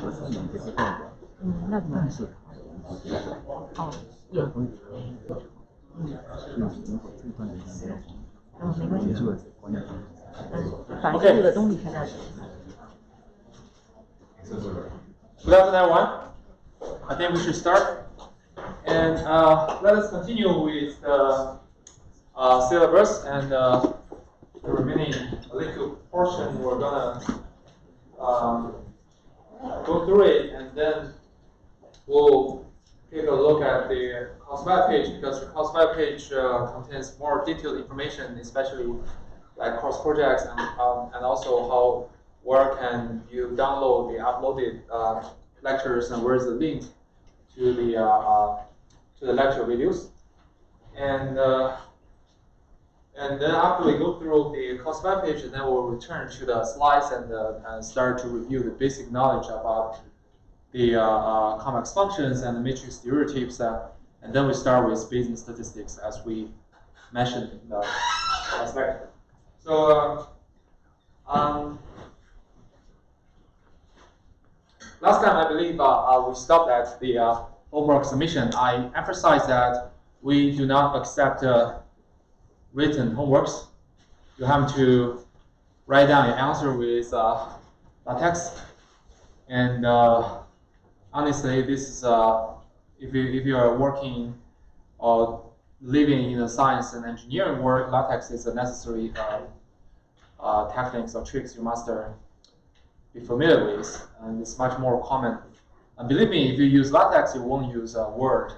核酸检这个代表。那怎么？是哦，也。用如果这段时间没关系。结束了关键。反正这个东西现在。Good afternoon, everyone. I think we should start. And let us continue with the syllabus and the remaining little portion. We're gonna go through it, and then we'll take a look at the course web page, because the course web page contains more detailed information, especially like course projects and also where can you download the uploaded lectures, and where's the link to the lecture videos. And then after we go through the course web page, and then we'll return to the slides and start to review the basic knowledge about the convex functions and the matrix derivatives, and then we start with Bayesian statistics, as we mentioned in the last lecture. So last time I believe we stopped at the homework submission. I emphasized that we do not accept written homeworks. You have to write down your answer with LaTeX, and honestly, this is if you are working or living in the science and engineering world, LaTeX is a necessary techniques or tricks you must be familiar with, and it's much more common. And believe me, if you use LaTeX, you won't use Word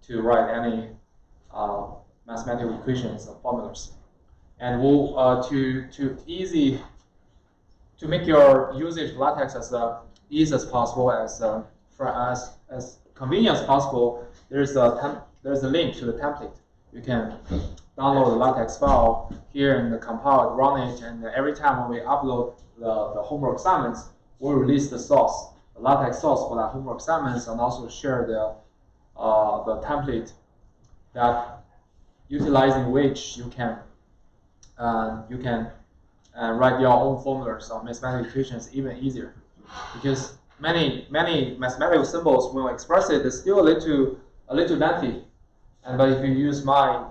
to write any mathematical equations or formulas. And we'll to make your usage of LaTeX as easy as possible, as convenient as possible, there's a link to the template. You can download the LaTeX file here and compile it, run it, and every time when we upload the homework assignments, we'll release the source, the LaTeX source for that homework assignments, and also share the template that utilizing which you can write your own formulas or mathematical equations even easier, because many mathematical symbols, when we express it, is still a little lengthy. But if you use my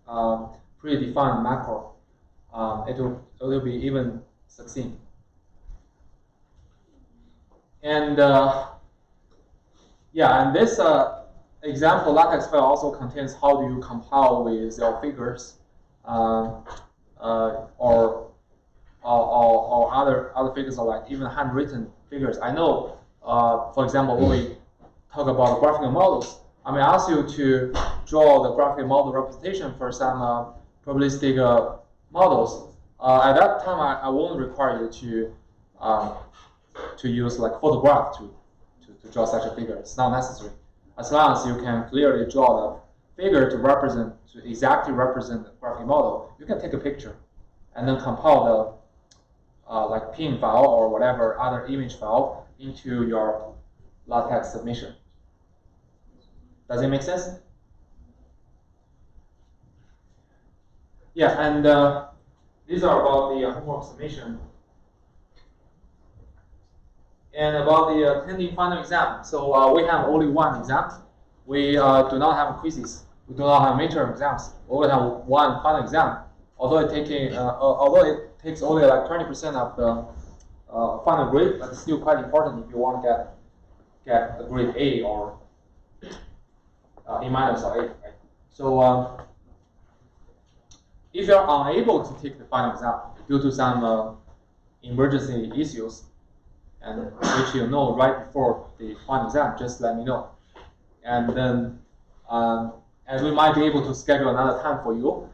predefined macro, it will be even succinct. And and this example LaTeX file also contains how do you compile with your figures or other figures, or like even handwritten figures. I know, for example, when we talk about graphical models, I may ask you to draw the graphical model representation for some probabilistic models. At that time, I won't require you to use like photograph to draw such a figure. It's not necessary. As long as you can clearly draw the figure to exactly represent the graphical model, you can take a picture and then compile the like PNG file or whatever other image file into your LaTeX submission. Does it make sense? Yeah, and these are about the homework submission. And about the pending final exam. So we have only one exam. We do not have quizzes. We do not have midterm exams. We only have one final exam. Although it takes only like 20% of the final grade, but it's still quite important if you want to get a grade A or A- or A. Right? So if you are unable to take the final exam due to some emergency issues, and which you know right before the final exam, just let me know, and then and we might be able to schedule another time for you.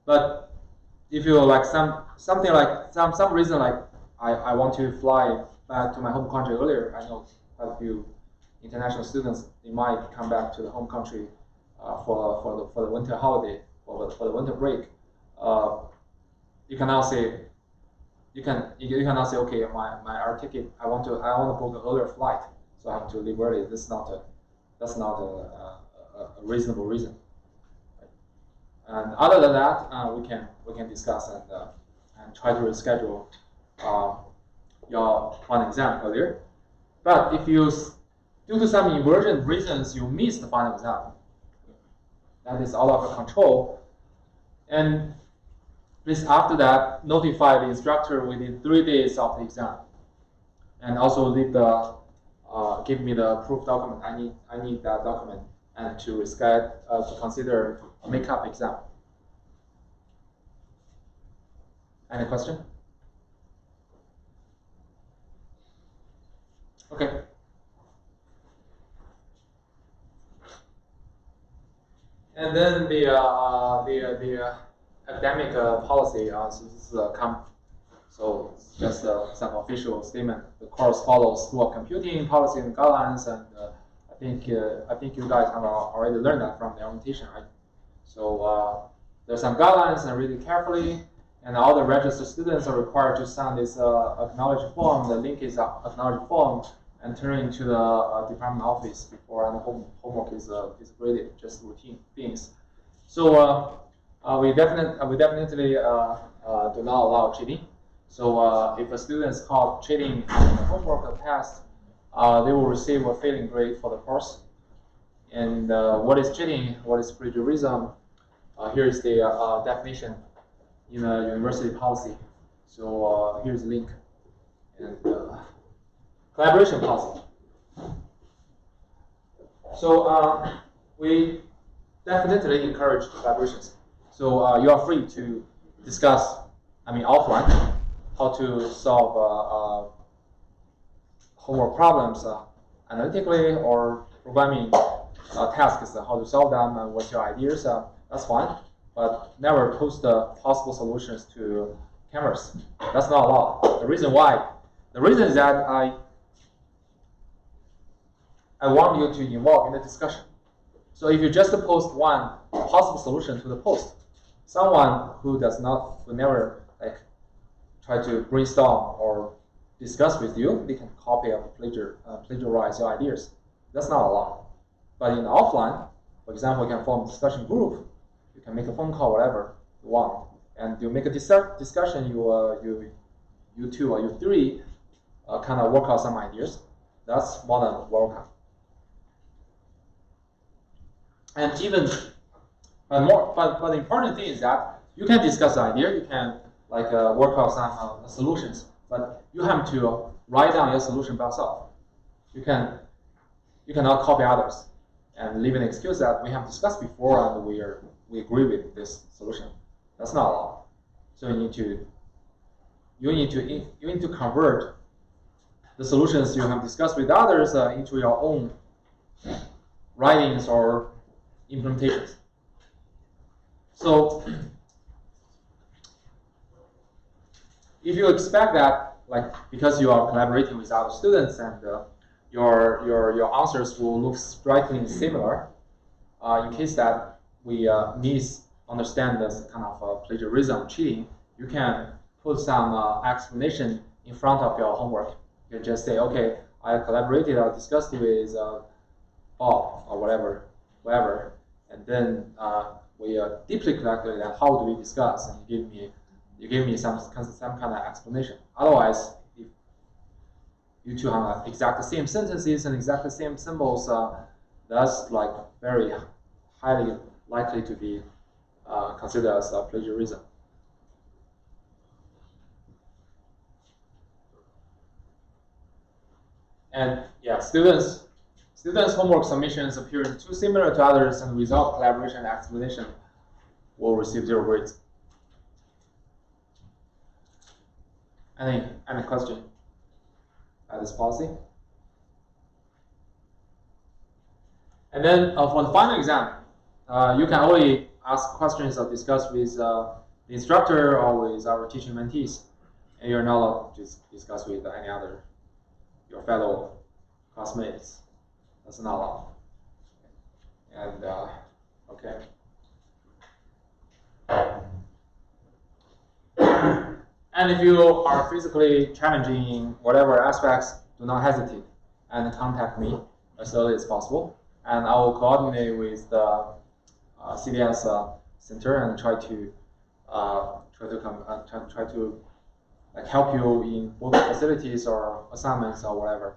But if you like some reason, like I want to fly back to my home country earlier, I know quite a few international students, they might come back to the home country for the winter holiday, for the winter break. You can now say. You can now say, okay, my air ticket, I want to book an earlier flight, so I have to leave early. That's not a reasonable reason. Right? And other than that, we can discuss and try to reschedule your final exam earlier. But if you, due to some emergent reasons, you miss the final exam, that is out of your control. And please, after that, notify the instructor within 3 days of the exam, and also leave the give me the proof document. I need that document, and to to consider a makeup exam. Any question? Okay. And then the academic policy. So this is so it's just some official statement. The course follows School of Computing policy and guidelines, and I think you guys have already learned that from the orientation, right? So there's some guidelines, and read it carefully. And all the registered students are required to sign this acknowledge form. The link is acknowledge form, and turn it into the department office before any homework is graded. Just routine things. So we definitely do not allow cheating. So if a student is caught cheating on the homework or test, they will receive a failing grade for the course. And what is cheating? What is plagiarism? Here is the definition in the university policy. So here's the link. And collaboration policy. So we definitely encourage collaborations. So you are free to discuss, offline, how to solve homework problems analytically, or programming tasks, how to solve them, and what's your ideas. That's fine, but never post possible solutions to cameras. That's not allowed. The reason why? The reason is that I want you to involve in the discussion. So if you just post one possible solution to the post, someone who never try to brainstorm or discuss with you, they can copy or plagiarize your ideas. That's not allowed. But in offline, for example, you can form a discussion group. You can make a phone call, whatever you want, and you make a discussion. You two or you three kind of work out some ideas. That's more than welcome. And but the important thing is that you can discuss the idea. You can work out some solutions, but you have to write down your solution by yourself. You cannot copy others and leave an excuse that we have discussed before and we agree with this solution. That's not allowed. So you need to convert the solutions you have discussed with others into your own writings or implementations. So if you expect that, because you are collaborating with other students and your answers will look strikingly similar, in case that we misunderstand this kind of plagiarism, cheating, you can put some explanation in front of your homework. You can just say, okay, I collaborated or discussed with Bob or whatever, and then we deeply calculated how do we discuss, and you give me some kind of explanation. Otherwise, if you two have exact same sentences and exact same symbols, that's very highly likely to be considered as plagiarism. And yeah, students' homework submissions appearing too similar to others and without collaboration and explanation will receive 0 grades. Any question at this policy? And then for the final exam, you can only ask questions or discuss with the instructor or with our teaching mentees, and you're not allowed to discuss with any other your fellow classmates. That's not allowed. And okay. And if you are physically challenging in whatever aspects, do not hesitate and contact me as early as possible. And I will coordinate with the CDS center and try to help you in both facilities or assignments or whatever.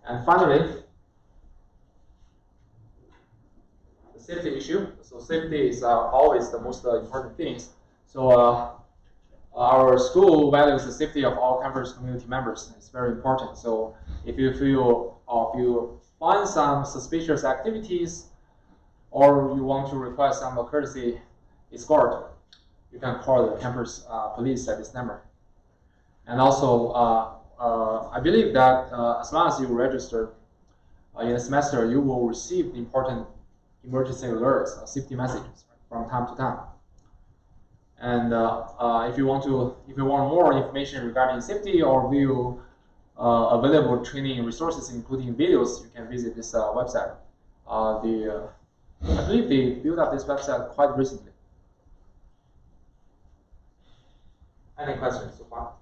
And finally, the safety issue. So safety is always the most important thing. So our school values the safety of all campus community members. It's very important. So if you feel or if you find some suspicious activities, or you want to request some courtesy escort, you can call the campus police at this number. And also, I believe that as long as you register in a semester, you will receive important emergency alerts, safety messages from time to time. And if you want more information regarding safety or view available training resources, including videos, you can visit this website. I believe they built up this website quite recently. Any questions so far?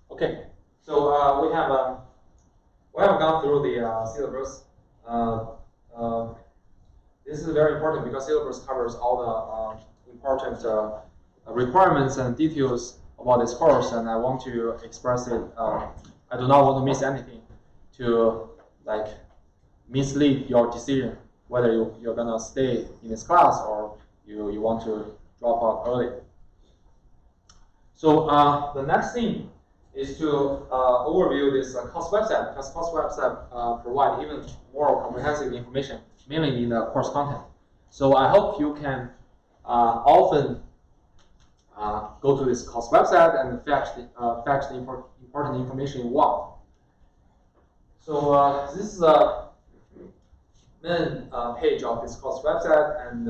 Okay, so we have gone through the syllabus. This is very important because syllabus covers all the important requirements and details about this course, and I want to express it. I do not want to miss anything to like mislead your decision whether you're gonna stay in this class or you want to drop out early. So the next thing is to overview this course website, because course website provide even more comprehensive information, mainly in the course content. So I hope you can often go to this course website and fetch the important information you want. So this is the main page of this course website, and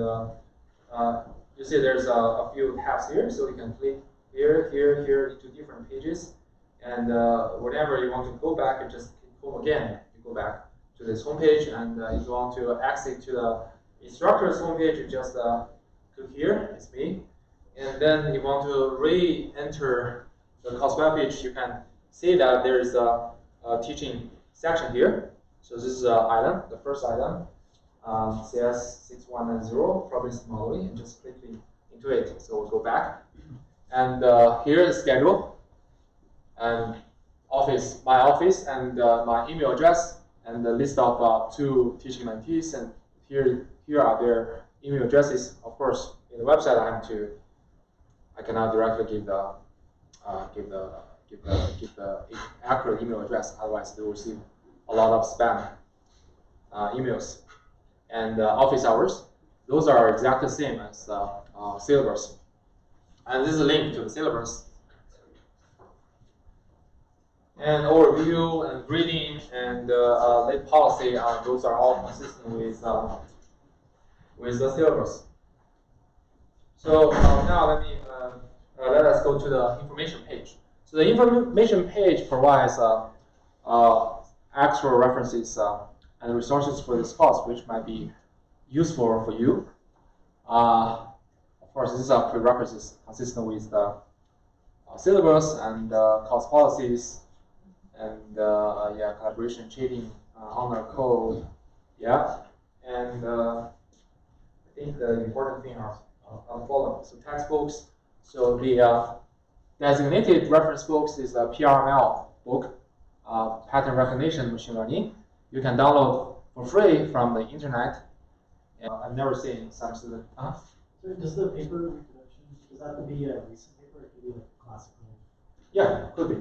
you see there's a few tabs here, so you can click here, into different pages, and whenever you want to go back, you just click home again. You go back to this homepage, and if you want to exit to the instructor's homepage, you just click here. It's me, and then if you want to re-enter the course webpage, you can see that there is a teaching section here. So this is item, the first item, CS6190, probabilistic modeling, and just click into it. So we'll go back, and here is schedule, and my office, and my email address, and the list of 2 teaching mentees, and here are their email addresses. Of course, in the website, I cannot directly give the accurate email address, otherwise they will receive a lot of spam emails. And office hours, those are exactly the same as syllabus. And this is a link to the syllabus. And overview and grading and late policy, those are all consistent with the syllabus. So now let us go to the information page. So the information page provides actual references and resources for this course, which might be useful for you. Of course, these are prerequisites consistent with the syllabus and course policies, and collaboration, cheating, honor code, and I think the important thing are following. So textbooks. So the designated reference books is a PRML book, pattern recognition machine learning. You can download for free from the internet. I've never seen some student. So does the paper reproduction, does that have to be a recent paper, or it could be like classical? Yeah, could be.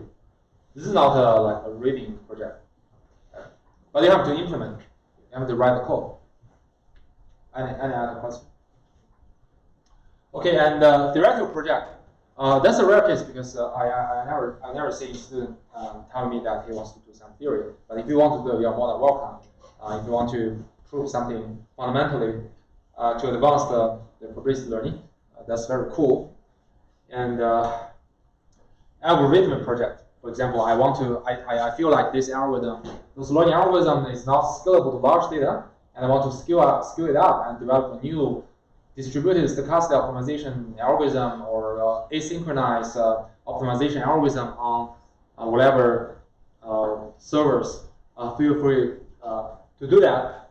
This is not like a reading project, but you have to implement. You have to write the code. Any other question? Okay, and theoretical project. That's a rare case because I never see a student tell me that he wants to do some theory. But if you want to do, you're more than welcome. If you want to prove something fundamentally to advance the probabilistic learning, that's very cool. And algorithm project, for example, I feel like this learning algorithm is not scalable to large data, and I want to scale it up and develop a new distributed stochastic optimization algorithm or asynchronous optimization algorithm on whatever servers. Feel free to do that.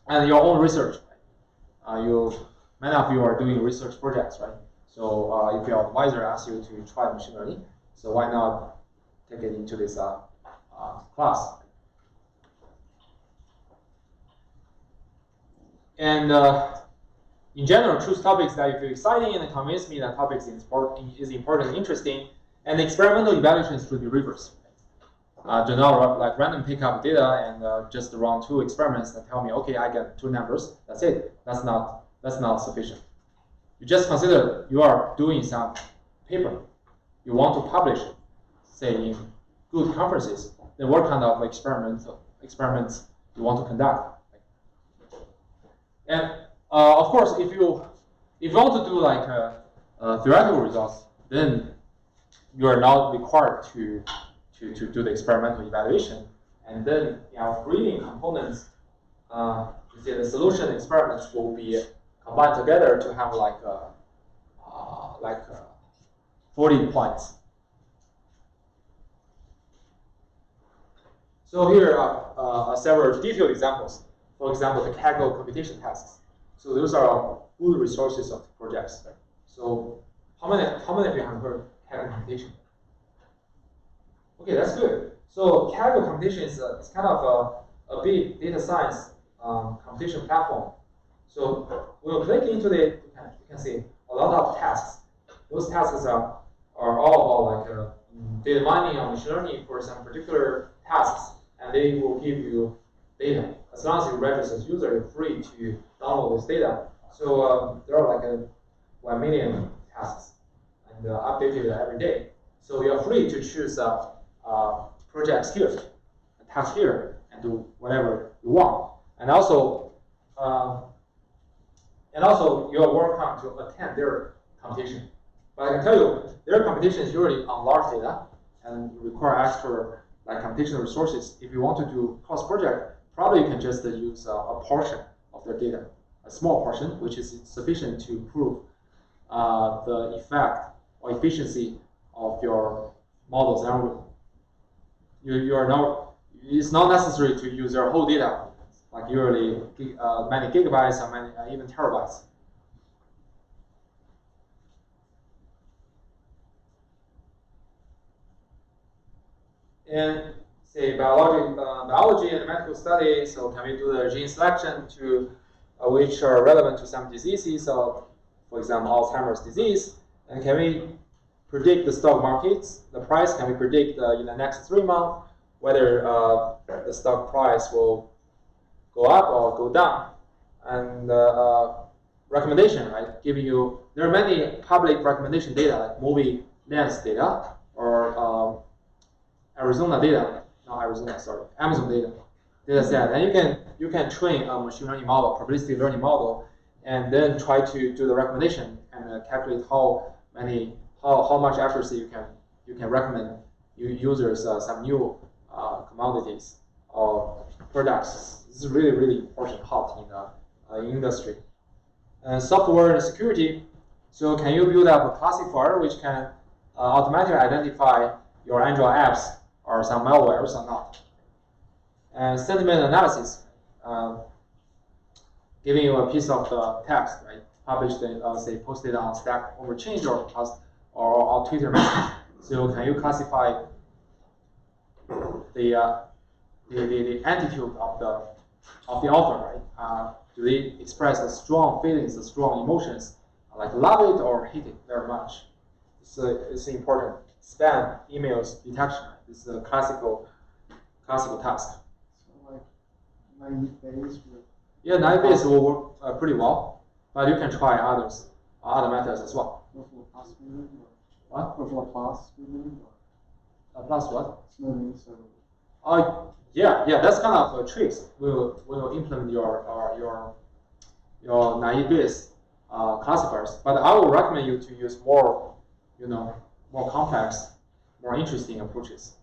And your own research. Many of you are doing research projects, right? So if your advisor asks you to try machine learning, So why not take it into this class? And in general, choose topics that you feel exciting and convince me that topics is important and interesting. And the experimental evaluations should be rigorous. Do not like random pick up data and just run 2 experiments and tell me, okay, I get 2 numbers. That's it. That's not sufficient. You just consider you are doing some paper. You want to publish, say in good conferences. Then what kind of experiments you want to conduct? And of course, if you want to do like theoretical results, then you are not required to do the experimental evaluation. And then reading components, the solution experiments will be combined together to have like 40 points. So here are several detailed examples. For example, the Kaggle computation tasks. So those are good resources of the projects. So how many of you have heard Kaggle computation? Okay, that's good. So Kaggle computation is kind of a big data science computation platform. So when you click into it, you can see a lot of tasks. Those tasks are all about like data mining or machine learning for some particular tasks, and they will give you data. As long as you register as user, you're free to download this data. So there are like 1 million tasks, and updated every day. So you're free to choose projects here, a task here, and do whatever you want. And also you're welcome to attend their competition. But I can tell you, their competition is usually on large data and require extra like computational resources. If you want to do cross project, probably you can just use a portion of their data, a small portion, which is sufficient to prove the effect or efficiency of your models. And it's not necessary to use their whole data, like usually many gigabytes or many even terabytes. And say biology and medical study. So can we do the gene selection to which are relevant to some diseases, for example, Alzheimer's disease? And can we predict the stock markets, the price? Can we predict in the next 3 months whether the stock price will go up or go down? And recommendation, right? Giving you, there are many public recommendation data like movie lens data or Amazon data set, and you can train a machine learning model, probabilistic learning model, and then try to do the recommendation and calculate how much accuracy you can recommend users some new commodities or products. This is really important, hot in the industry. And software and security. So can you build up a classifier which can automatically identify your Android apps or some malwares or not? And sentiment analysis, giving you a piece of text, right? Published, say, posted on Stack Overchange or Twitter message. So can you classify the attitude of the author, right? Do they express the strong feelings, the strong emotions, like love it or hate it very much? So it's important. Spam emails detection. This is a classical task. So like 90 days. Yeah, 90 days will work pretty well, but you can try other methods as well. Before class meeting or What? before class meeting or Plus what? meeting, so Yeah, that's kind of tricks. We'll implement your 90 days classifiers, but I will recommend you to use more complex, more interesting approaches.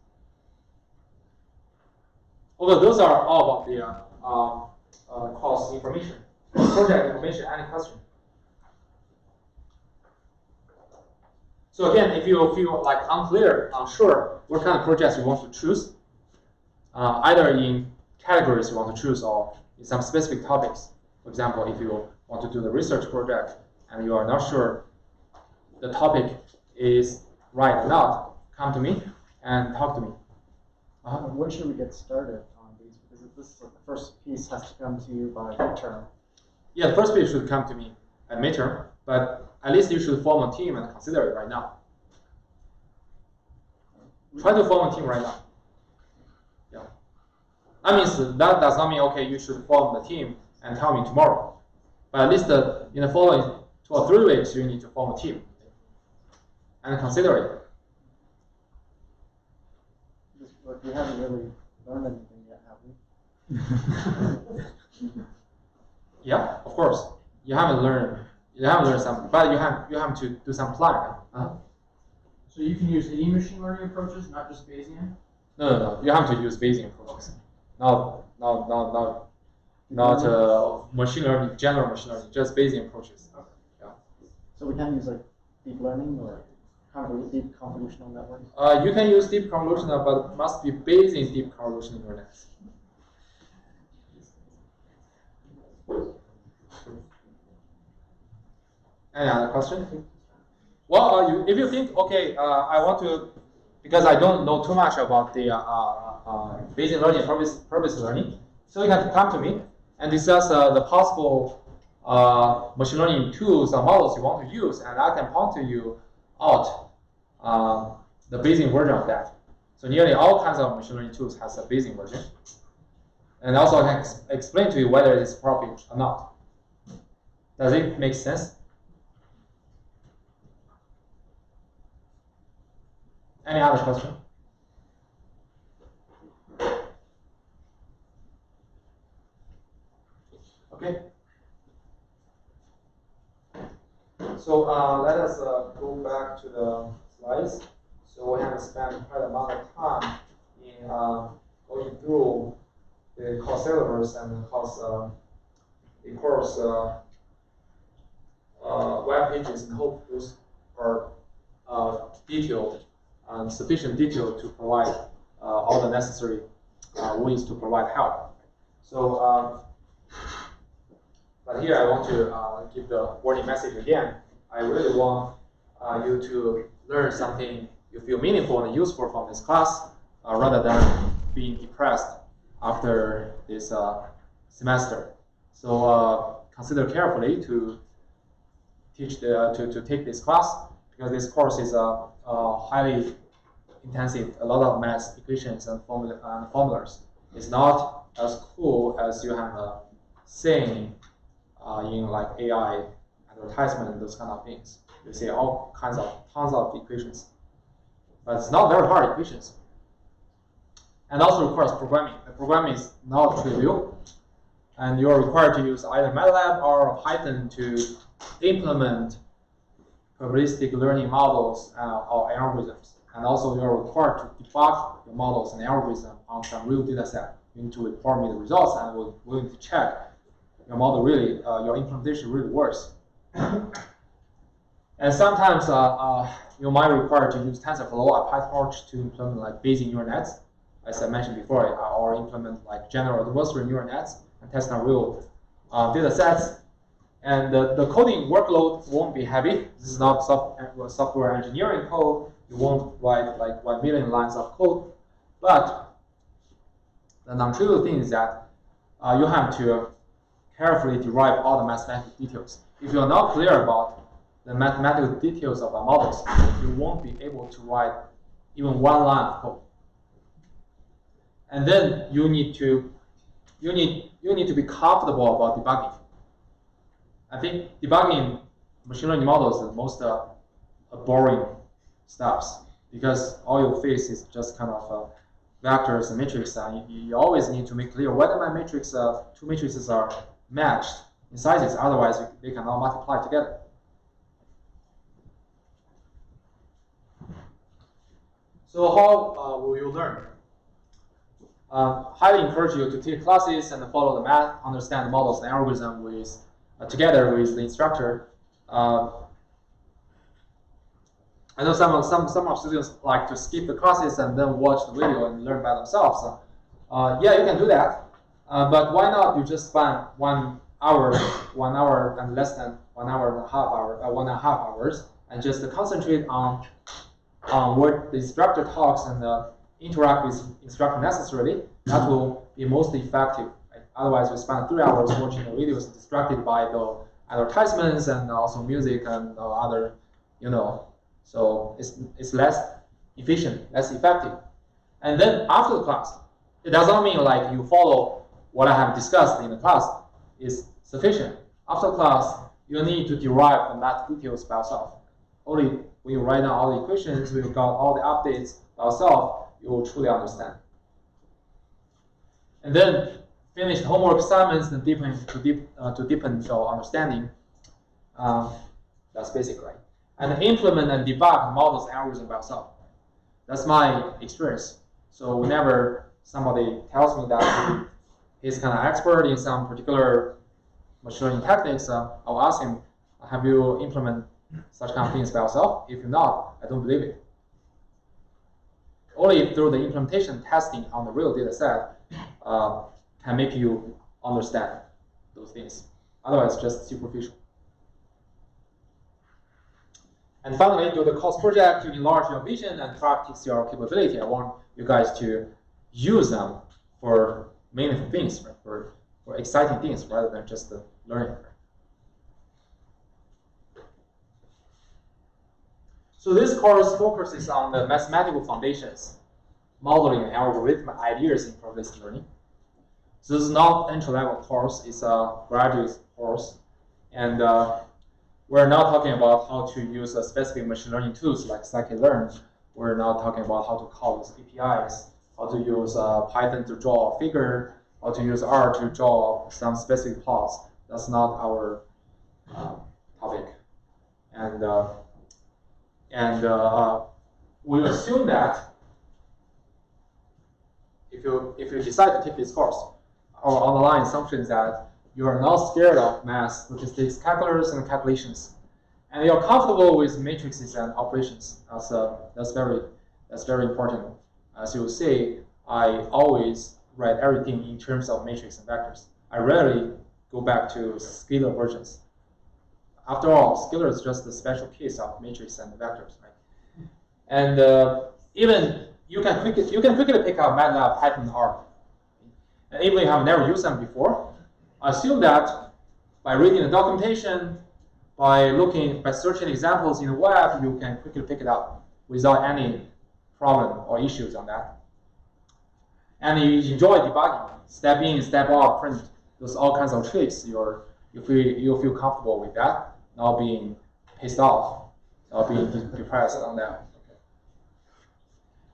Although those are all about the course information, project information. Any question? So again, if you feel like unsure what kind of projects you want to choose, either in categories you want to choose or in some specific topics. For example, if you want to do the research project and you are not sure the topic is right or not, come to me and talk to me. When should we get started on these? Because if this the first piece has to come to you by midterm. Yeah, the first piece should come to me at midterm, but at least you should form a team and consider it right now. Try to form a team right now. Yeah. That means that does not mean, okay, you should form the team and tell me tomorrow. But at least in the following 2 or 3 weeks, you need to form a team and consider it. But we haven't really learned anything yet, have we? Yeah, of course. You haven't learned something, but you have to do some planning. So you can use any machine learning approaches, not just Bayesian? No. You have to use Bayesian approaches. Not machine learning, general machine learning, just Bayesian approaches. Okay. Yeah. So we can use like deep learning or deep convolutional networks? You can use deep convolutional, but it must be Bayesian deep convolutional neural nets. Any other question? Well, if you think, okay, I want to, because I don't know too much about the Bayesian learning, purpose learning, so you can come to me and discuss the possible machine learning tools or models you want to use, and I can point to you out the Bayesian version of that. So nearly all kinds of machine learning tools has a Bayesian version, and also I can explain to you whether it is appropriate or not. Does it make sense? Any other question? Okay. So let us go back to the slides. So we have spent quite a amount of time in going through the course syllabus and the course web pages, and hope those are detailed and sufficient detail to provide all the necessary ways to provide help. So, but here I want to give the warning message again. I really want you to learn something you feel meaningful and useful from this class, rather than being depressed after this semester. So consider carefully to teach to take this class, because this course is highly intensive, a lot of math equations and formulas. It's not as cool as you have seen in like AI advertisement and those kind of things. You see all kinds of tons of equations, but it's not very hard equations. And also requires programming. The programming is not trivial, and you are required to use either MATLAB or Python to implement probabilistic learning models or algorithms. And also you are required to debug your models and algorithms on some real data set. You need to report me the results, and we're willing to check your model really, your implementation really works. And sometimes you might require to use TensorFlow or PyTorch to implement like Bayesian neural nets, as I mentioned before, or implement like general adversarial neural nets and test on real data sets. And the coding workload won't be heavy. This is not software engineering code. You won't write like 1 million lines of code. But the non-trivial thing is that you have to carefully derive all the mathematical details. If you're not clear about the mathematical details of the models, you won't be able to write even 1 line of code. And then you need to be comfortable about debugging. I think debugging machine learning models is the most boring steps, because all you face is just kind of vectors and matrices, and you always need to make clear whether my matrix, 2 matrices are matched in sizes, otherwise they cannot multiply together. So how will you learn? Highly encourage you to take classes and follow the math, understand the models and algorithm with together with the instructor. I know some of students like to skip the classes and then watch the video and learn by themselves. Yeah, you can do that, but why not you just spend 1 hour, 1 hour and less than 1 hour and a half hours, and just concentrate on on what the instructor talks and interact with instructor necessarily, that will be most effective. Right? Otherwise, we spend 3 hours watching the videos distracted by the advertisements and also music and other, so it's less efficient, less effective. And then after the class, it does not mean like you follow what I have discussed in the class is sufficient. After class, you need to derive the math details by yourself. Only when you write down all the equations, when you got all the updates by yourself, you will truly understand. And then finish the homework assignments and deepen your understanding. That's basic, right? And implement and debug models algorithm by yourself. That's my experience. So whenever somebody tells me that he's kind of expert in some particular machine learning techniques, I'll ask him, have you implemented such kind of things by yourself? If not, I don't believe it. Only through the implementation testing on the real data set can make you understand those things. Otherwise, just superficial. And finally, do the course project to enlarge your vision and practice your capability. I want you guys to use them for meaningful things, right? for exciting things, rather than just learning. So this course focuses on the mathematical foundations, modeling and algorithm ideas in probabilistic learning. So this is not entry-level course, it's a graduate course. And we're not talking about how to use specific machine learning tools like scikit-learn. We're not talking about how to call those APIs, how to use Python to draw a figure, how to use R to draw some specific plots. That's not our topic. And we assume that if you decide to take this course, our underlying assumption is that you are not scared of math, statistics, calculus, and calculations, and you're comfortable with matrices and operations. That's very important. As you will see, I always write everything in terms of matrix and vectors. I rarely go back to scalar versions. After all, scalar is just a special case of matrix and vectors, right? And even you can quickly pick up MATLAB, Python, and R. And even if you have never used them before, assume that by reading the documentation, by searching examples in the web, you can quickly pick it up without any problem or issues on that. And you enjoy debugging, step in, step out, print, those all kinds of tricks. You feel comfortable with that, not being pissed off, not being depressed on that.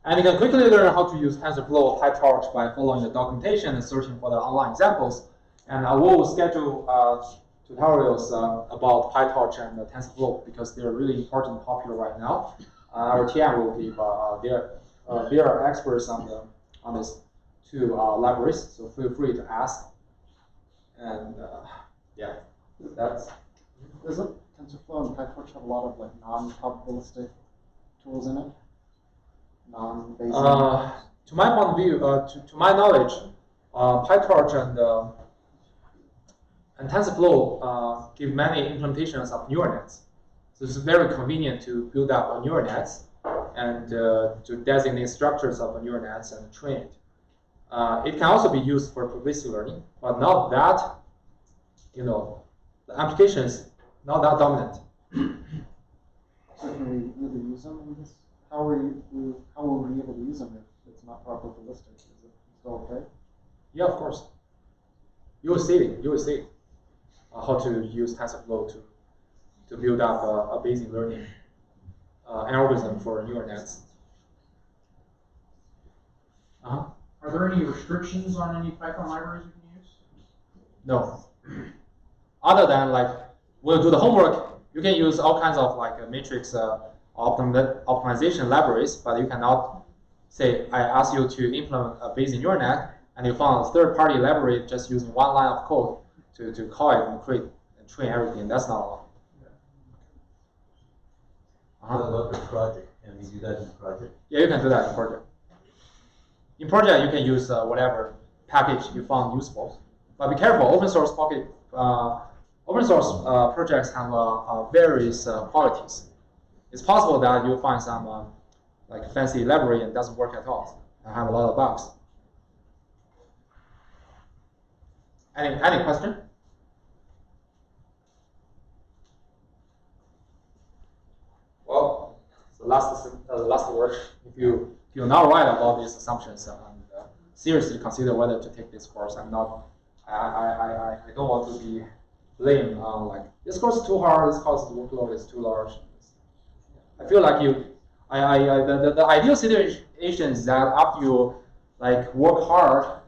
And you can quickly learn how to use TensorFlow or PyTorch by following the documentation and searching for the online examples. And I will schedule tutorials about PyTorch and TensorFlow because they're really important and popular right now. Our TM will give they are experts on these two libraries, so feel free to ask. And yeah, that's. Doesn't TensorFlow and PyTorch have a lot of like non-probabilistic tools in it? Non-Bayesian. To my point of view, to my knowledge, PyTorch and TensorFlow give many implementations of neural nets. So it's very convenient to build up neural nets and to designate structures of neural nets and train it. It can also be used for probabilistic learning, but not that, the application is not that dominant. So can we really use them in this? How are we able to use them if it's not probabilistic? Is it still okay? Yeah, of course. You will see how to use TensorFlow to build up a Bayesian learning algorithm for neural nets. Are there any restrictions on any Python libraries you can use? No. Other than like when you do the homework, you can use all kinds of like matrix optimization libraries, but you cannot say I ask you to implement a Bayesian neural net and you found a third-party library just using one line of code to call it and create and train everything. That's not allowed. What about the project? Can we do that in the project? Yeah, you can do that in project. In project, you can use whatever package you found useful. But be careful, open source projects have various qualities. It's possible that you'll find some like fancy library and doesn't work at all. I have a lot of bugs. Any question? Well, the last word. If you're not right about these assumptions and seriously consider whether to take this course, I don't want to be blamed on like this course is too hard, this course workload is too large. I feel like the ideal situation is that after you like work hard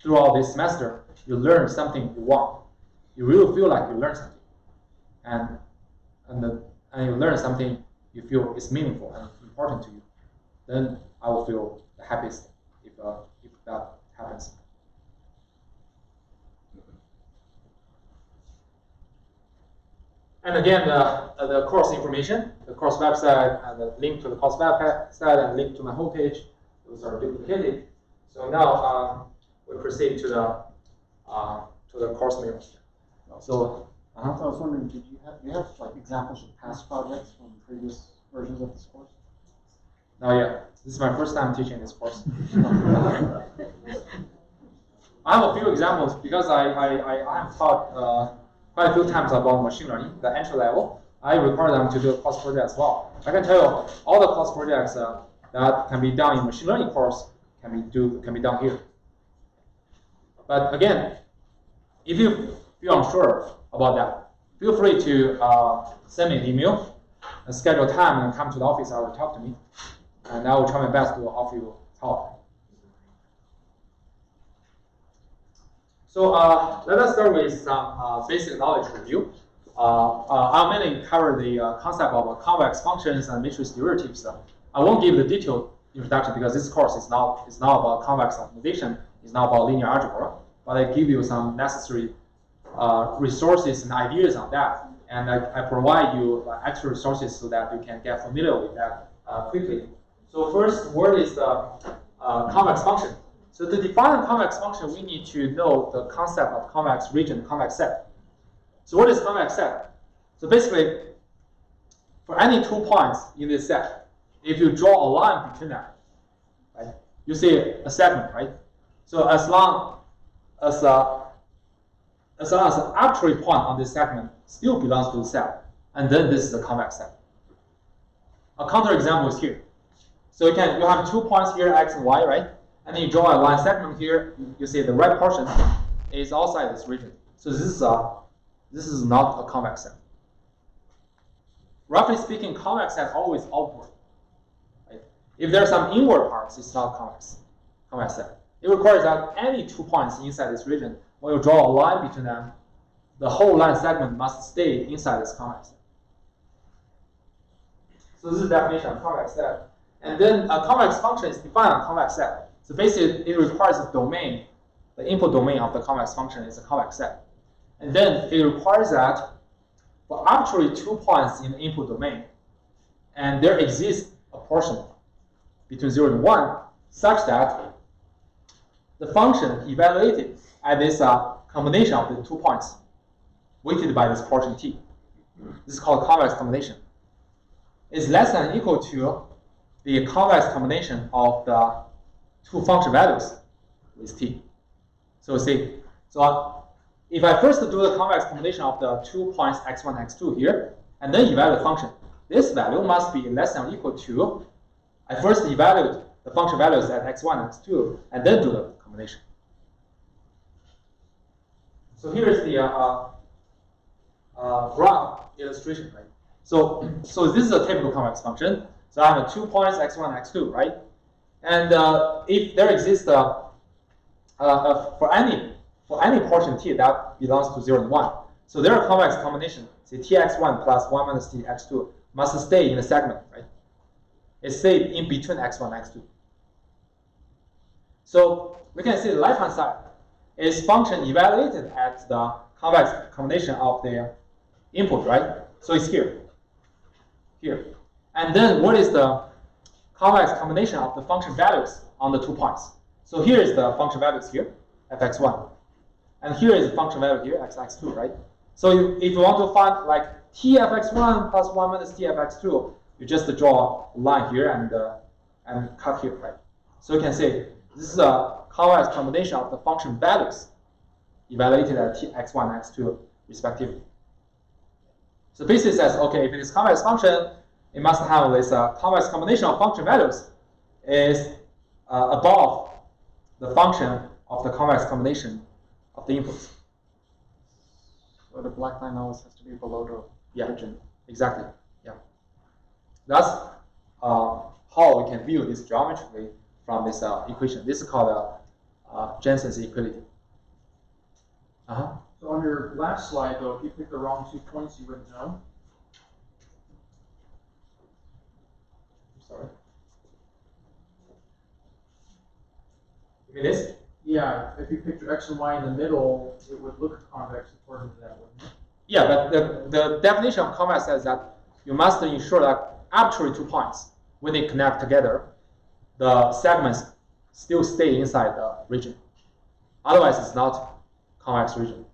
throughout this semester, you learn something you want. You really feel like you learn something, and you learn something you feel is meaningful and important to you. Then I will feel the happiest if that happens. And again, the course information, the course website, and the link to the course website, and link to my homepage, those are duplicated. So now we proceed to the course mail. So, So I was wondering, do you have like examples of past projects from previous versions of this course? now yeah, this is my first time teaching this course. I have a few examples because I have taught quite a few times about machine learning, the entry level. I require them to do a course project as well. I can tell you all the course projects that can be done in machine learning course can be done here. But again, if you feel unsure about that, feel free to send me an email and schedule time and come to the office or talk to me, and I will try my best to offer you help. So let us start with some basic knowledge review. I'll mainly cover the concept of convex functions and matrix derivatives. I won't give the detailed introduction because this course is not about convex optimization. It's not about linear algebra. But I give you some necessary resources and ideas on that, and I provide you extra resources so that you can get familiar with that quickly. So first, what is the convex function? So to define a convex function, we need to know the concept of convex region, convex set. So what is convex set? So basically, for any 2 points in this set, if you draw a line between them, right, you see a segment, right? So as long as the arbitrary point on this segment still belongs to the set, and then this is the convex set. A counterexample is here. So you have 2 points here, x and y, right? And then you draw a line segment here. You see the red portion is outside this region. So this is not a convex set. Roughly speaking, convex set always outward. Right? If there are some inward parts, it's not convex set. It requires that any 2 points inside this region, when you draw a line between them, the whole line segment must stay inside this convex set. So this is the definition of convex set. And then a convex function is defined on convex set. So basically, it requires a domain. The input domain of the convex function is a convex set. And then it requires that for arbitrary 2 points in the input domain, and there exists a portion between 0 and 1, such that the function evaluated at this combination of the 2 points, weighted by this portion t. This is called convex combination. Is less than or equal to the convex combination of the 2 function values with t. So see, if I first do the convex combination of the 2 points x1, x2 here, and then evaluate the function, this value must be less than or equal to, I first evaluate the function values at x1, x2, and then do the combination. So here is the graph illustration, right? So this is a typical convex function. So I have 2 points x1, x2, right? And if there exists for any portion t that belongs to 0 and 1, so their convex combination, say tx1 plus 1 minus tx2, must stay in the segment, right? It stays in between x1 and x2. So we can see the left-hand side is function evaluated at the convex combination of the input, right? So it's here. And then what is the convex combination of the function values on the 2 points? So here is the function values here, fx1. And here is the function value here, xx2, right? So if you want to find like tfx1 plus 1 minus tfx2, You just draw a line here and cut here, right? So you can say this is a convex combination of the function values evaluated at x1 and x2 respectively. So basically says, okay, if it is convex function, it must have this convex combination of function values is above the function of the convex combination of the inputs. So the black line always has to be below the origin. Exactly. Yeah. That's how we can view this geometrically from this equation. This is called Jensen's equality. So on your last slide, though, if you pick the wrong 2 points, you wouldn't know. Sorry. You mean this? Yeah, if you picked your x and y in the middle, it would look convex according to that, wouldn't it? Yeah, but the definition of convex says that you must ensure that arbitrary 2 points, when they connect together, the segments still stay inside the region. Otherwise, it's not convex region.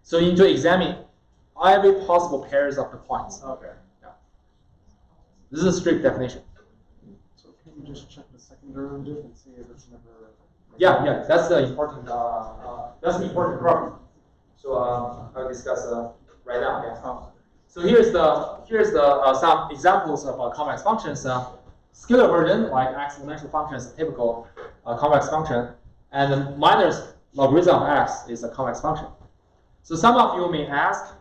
So you need to examine every possible pairs of the points. Okay. Yeah. This is a strict definition. So can you just check the second derivative and see if it's never? Yeah, that's the important. That's an important problem. So I'll discuss right now. Yeah. So here's the some examples of convex functions. Scalar version, like exponential function, is a typical convex function, and the minus logarithm of x is a convex function. So some of you may ask,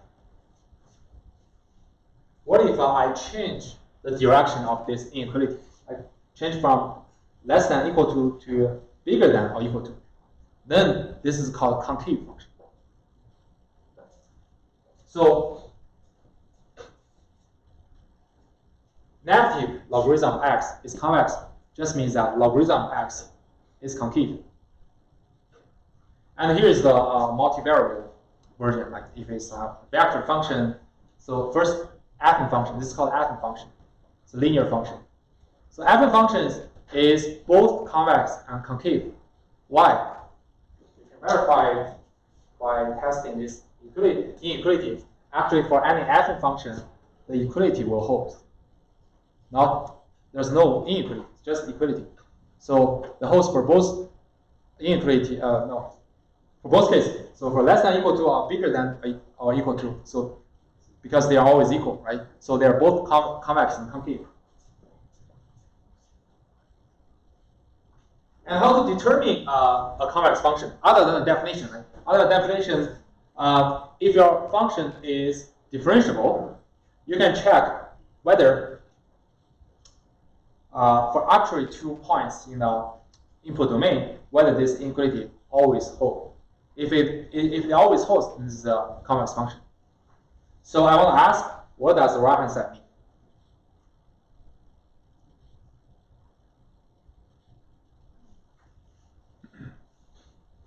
what if I change the direction of this inequality? I change from less than equal to bigger than or equal to. Then this is called concave function. So negative logarithm of x is convex, just means that logarithm of x is concave. And here is the multivariate version, like if it's a vector function. So first, affine function. This is called affine function. It's a linear function. So affine functions is both convex and concave. Why? You can verify it by testing this inequality. Actually, for any affine function, the equality will hold. There's no inequality, just equality. So the holds for both inequality, for both cases. So for less than equal to or bigger than or equal to. So because they are always equal, right? So they are both convex and concave. And how to determine a convex function other than the definition, right? Other than definition, if your function is differentiable, you can check whether for arbitrary 2 points in the input domain, whether this inequality always holds. If it always holds, this is a convex function. So I want to ask, what does the right hand side mean?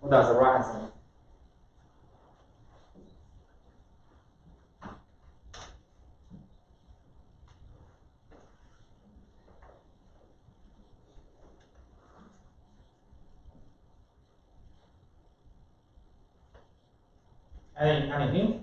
What does the right hand side mean? Any hint?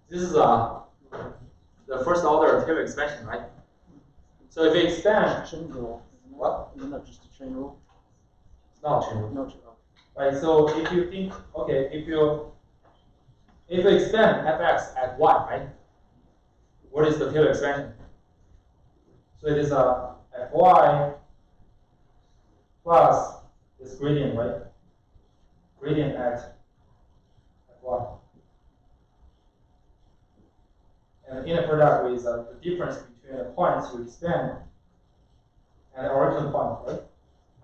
This is the first order Taylor expansion, right? So if you expand, Chain rule, isn't it? What? Isn't that just a chain rule? it's not a chain rule. No chain. Right, so if you think, okay, if you expand fx at 1, right? What is the Taylor expansion? So it is fy plus this gradient, right? Gradient at 1. And the inner product is the difference between the points you expand and the original point, right?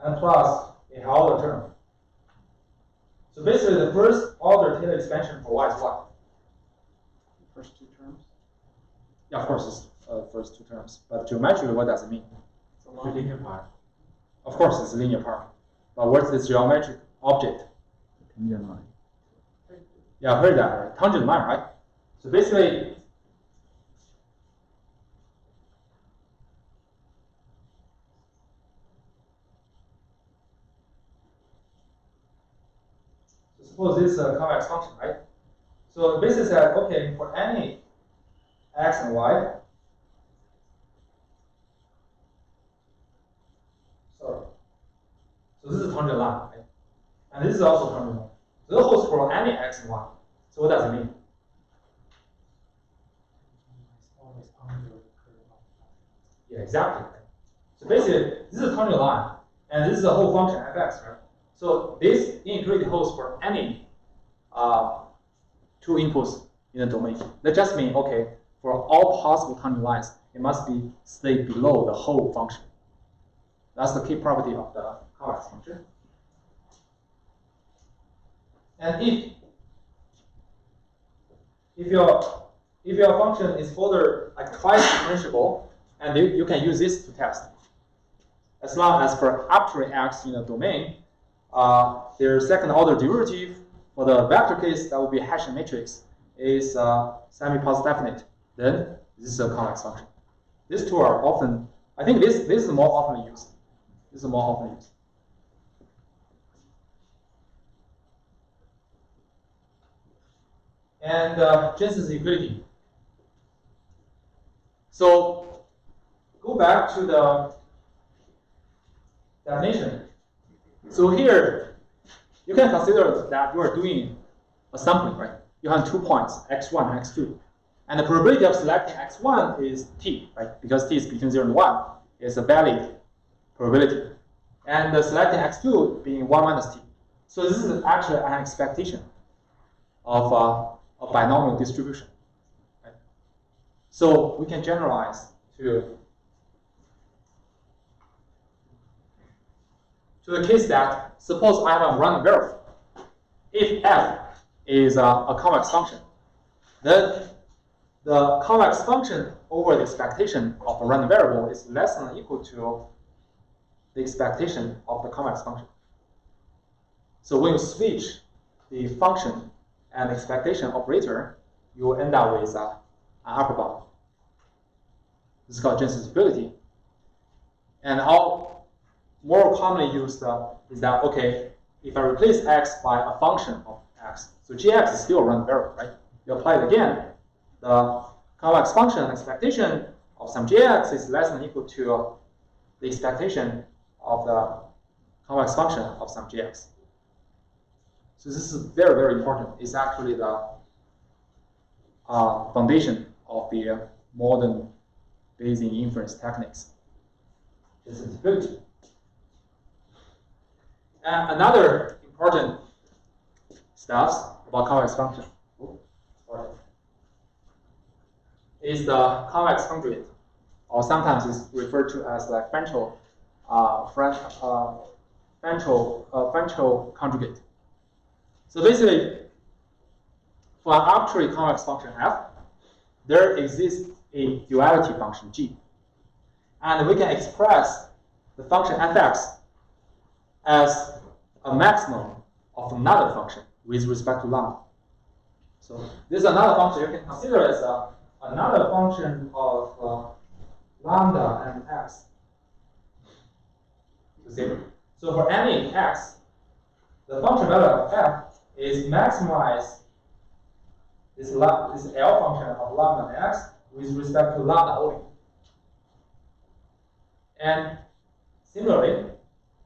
And plus a Howard term. So basically, the first order Taylor expansion for y is what? The first 2 terms. Yeah, of course, it's first 2 terms. But geometrically, what does it mean? linear part. Of course, it's a linear part. But what's this geometric object? Tangent line. Yeah, I heard that, right? Tangent line, right? So basically, so suppose this is a convex function, right? So the basis that, okay, for any x and y, sorry. So this is tangent line, right? And this is also tangent line. So it holds for any x and y. So what does it mean? Yeah, exactly. So basically, this is tangent line, and this is the whole function fx, right? So this inequality holds for any two inputs in the domain. That just means, okay, for all possible tangent lines, it must be stay below the whole function. That's the key property of the convex function. And if your function is further like twice differentiable, and you can use this to test. As long as for arbitrary x in the domain, their second order derivative for the vector case, that would be Hessian matrix, is semi-positive definite. Then this is a convex function. These two are often, I think this is more often used. This is more often used. And Jensen's equality. So go back to the definition. So here, you can consider that you are doing a sampling, right? You have 2 points, x1 and x2. And the probability of selecting x1 is t, right? Because t is between 0 and 1, is a valid probability. And the selecting x2 being 1 minus t. So this is actually an expectation of a binomial distribution. Right? So we can generalize to the case that suppose I have a random variable. If f is a convex function, then the convex function over the expectation of a random variable is less than or equal to the expectation of the convex function. So when you switch the function and expectation operator, you will end up with an upper bound. This is called Jensen's equality. And how more commonly used is that, okay, if I replace x by a function of x, so gx is still a random variable, right? You apply it again, the convex function expectation of some gx is less than or equal to the expectation of the convex function of some gx. So this is very, very important. It's actually the foundation of the modern Bayesian inference techniques. This is good. And another important stuff about convex function is the convex conjugate, or sometimes it's referred to as like Frenchel conjugate. So basically, for an arbitrary convex function f, there exists a duality function g. And we can express the function fx as a maximum of another function with respect to lambda. So this is another function you can consider as another function of lambda and x. So for any x, the function value of f is maximize this L function of lambda and x with respect to lambda only. And similarly,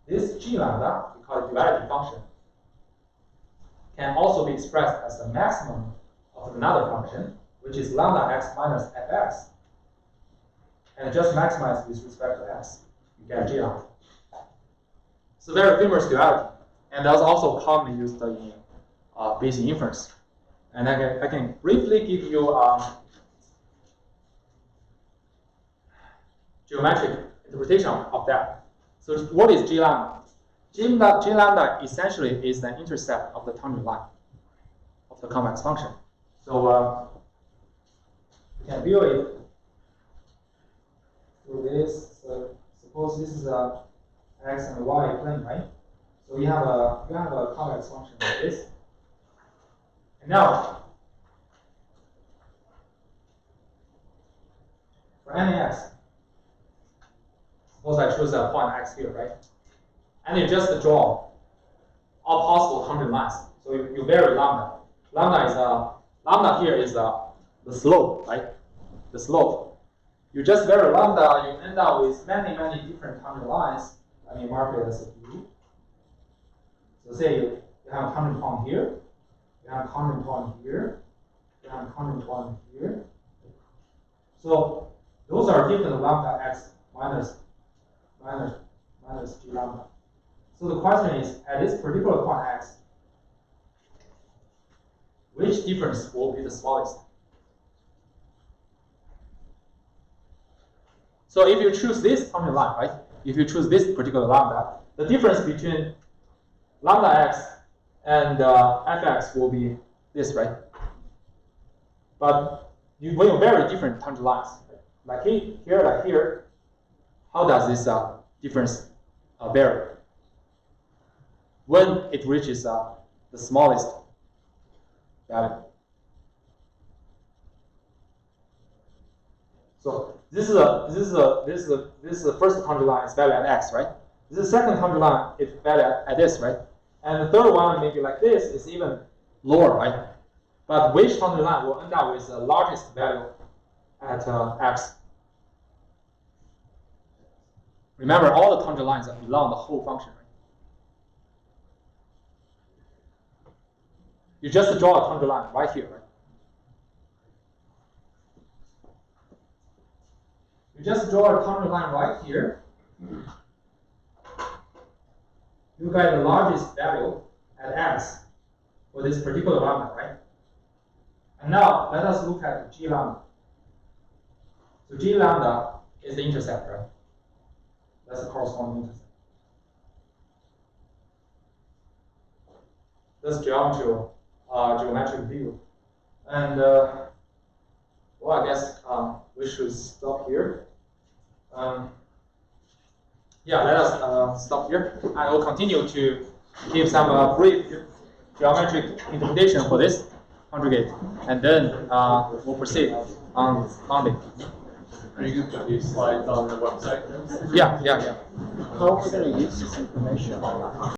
this g lambda, we call it duality function, can also be expressed as the maximum of another function, which is lambda x minus fx, and just maximize with respect to x. You get g lambda. So very famous duality, and that's also commonly used in Bayesian inference. And I can briefly give you geometric interpretation of that. So what is g lambda? G lambda essentially is the intercept of the tangent line of the convex function. So we can view it through this. So suppose this is a x and y plane, right? So you have a convex function like this. And now, for any x, suppose I choose a point x here, right? And you just draw all possible tangent lines. So you vary lambda. Lambda here is the slope, right? The slope. You just vary lambda, you end up with many different tangent lines. I mean, mark it as a U. So say you have a tangent point here, you have a tangent point here, you have a tangent point here. So those are different lambda x minus g lambda. So the question is, at this particular point x, which difference will be the smallest? So if you choose this tangent line, right? If you choose this particular lambda, the difference between lambda x and fx will be this, right? But when you vary different tangent lines, right? Like here, like here, how does this difference vary? When it reaches the smallest value. So this is the first tangent line is valued at x, right? This is the second tangent line is valued at this, right? And the third one, maybe like this, is even lower, right? But which tangent line will end up with the largest value at x? Remember, all the tangent lines belong the whole function, right? You just draw a tangent line right here, right? You just draw a tangent line right here. You get the largest value at x for this particular lambda, right? And now let us look at g lambda. So g lambda is the intercept, right? That's the corresponding intercept. That's geometric view. And well, I guess we should stop here. Yeah, let us stop here. I will continue to give some brief geometric interpretation for this conjugate, and then we'll proceed on Monday. Are you going to put these slides on the website? Yeah. How are we going to use this information?